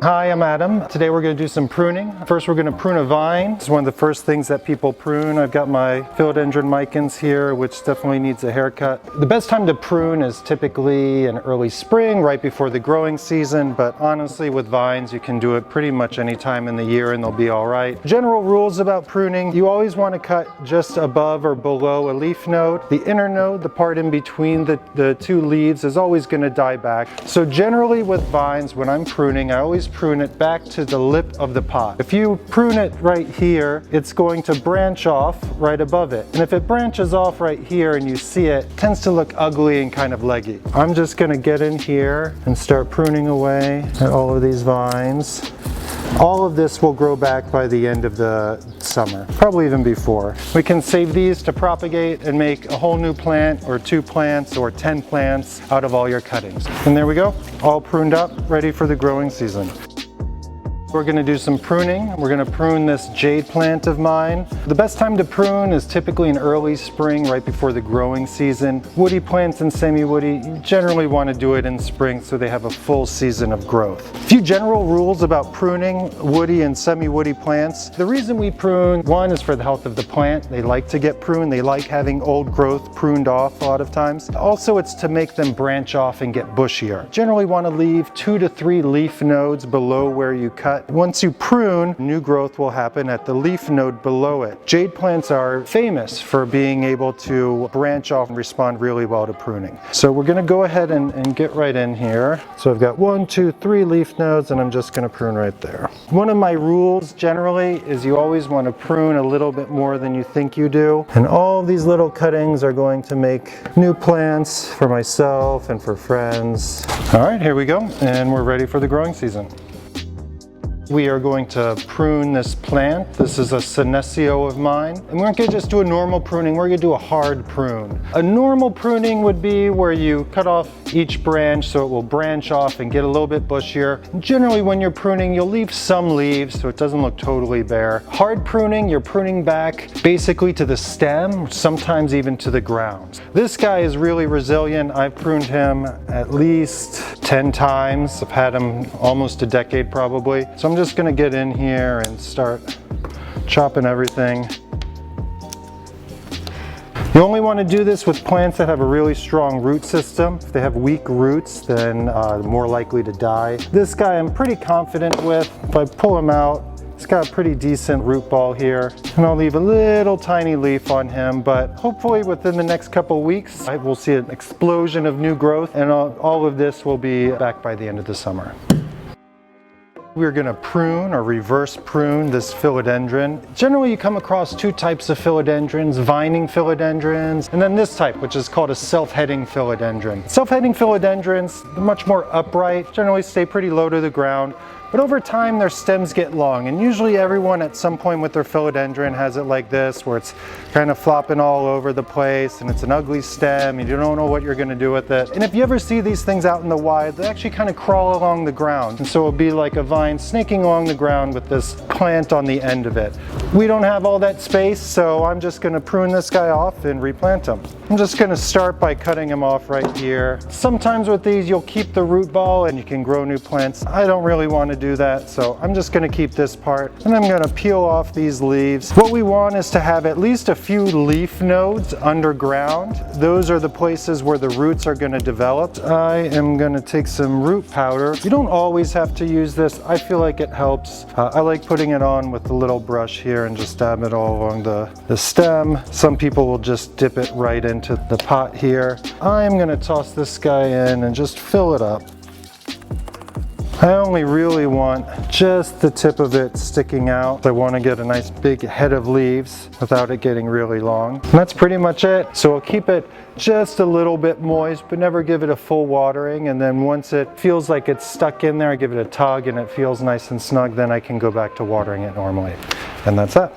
Hi, I'm Adam. Today we're going to do some pruning. First we're going to prune a vine. It's one of the first things that people prune. I've got my philodendron micans here, which definitely needs a haircut. The best time to prune is typically in early spring, right before the growing season, but honestly with vines you can do it pretty much any time in the year and they'll be all right. General rules about pruning: you always want to cut just above or below a leaf node. The inner node, the part in between the two leaves, is always going to die back. So generally with vines, when I'm pruning, I always prune it back to the lip of the pot. If you prune it right here, it's going to branch off right above it. And if it branches off right here and you see it, it tends to look ugly and kind of leggy. I'm just going to get in here and start pruning away at all of these vines. All of this will grow back by the end of the summer, probably even before. We can save these to propagate and make a whole new plant or 2 plants or 10 plants out of all your cuttings. And there we go, all pruned up, ready for the growing season. We're going to do some pruning. We're going to prune this jade plant of mine. The best time to prune is typically in early spring, right before the growing season. Woody plants and semi-woody, you generally want to do it in spring so they have a full season of growth. A few general rules about pruning woody and semi-woody plants. The reason we prune, one, is for the health of the plant. They like to get pruned. They like having old growth pruned off a lot of times. Also, it's to make them branch off and get bushier. Generally want to leave 2 to 3 leaf nodes below where you cut. Once you prune, new growth will happen at the leaf node below it. Jade plants are famous for being able to branch off and respond really well to pruning. So we're going to go ahead and get right in here. So I've got 1, 2, 3 leaf nodes and I'm just going to prune right there. One of my rules generally is you always want to prune a little bit more than you think you do. And all these little cuttings are going to make new plants for myself and for friends. All right, here we go. And we're ready for the growing season. We are going to prune this plant. This is a senecio of mine. And we're not going to just do a normal pruning, we're going to do a hard prune. A normal pruning would be where you cut off each branch so it will branch off and get a little bit bushier. Generally when you're pruning, you'll leave some leaves so it doesn't look totally bare. Hard pruning, you're pruning back basically to the stem, sometimes even to the ground. This guy is really resilient. I've pruned him at least 10 times. I've had him almost a decade probably. So I'm just going to get in here and start chopping everything. You only want to do this with plants that have a really strong root system. If they have weak roots, then more likely to die. This guy I'm pretty confident with. If I pull him out, he's got a pretty decent root ball here. And I'll leave a little tiny leaf on him, but hopefully within the next couple weeks, we'll see an explosion of new growth and all of this will be back by the end of the summer. We're going to prune or reverse prune this philodendron. Generally you come across 2 types of philodendrons, vining philodendrons, and then this type, which is called a self-heading philodendron. Self-heading philodendrons are much more upright, generally stay pretty low to the ground, but over time their stems get long, and usually everyone at some point with their philodendron has it like this, where it's kind of flopping all over the place and it's an ugly stem and you don't know what you're going to do with it. And if you ever see these things out in the wild, they actually kind of crawl along the ground, and so it'll be like a vine snaking along the ground with this plant on the end of it. We don't have all that space, so I'm just going to prune this guy off and replant him. I'm just going to start by cutting him off right here. Sometimes with these you'll keep the root ball and you can grow new plants. I don't really want to do that, so I'm just going to keep this part and I'm going to peel off these leaves. What we want is to have at least a few leaf nodes underground. Those are the places where the roots are going to develop. I am going to take some root powder. You don't always have to use this. I feel like it helps. I like putting it on with the little brush here and just dab it all along the stem. Some people will just dip it right into the pot here. I'm going to toss this guy in and just fill it up. I only really want just the tip of it sticking out. I want to get a nice big head of leaves without it getting really long. And that's pretty much it. So I'll keep it just a little bit moist, but never give it a full watering. And then once it feels like it's stuck in there, I give it a tug and it feels nice and snug, then I can go back to watering it normally. And that's that.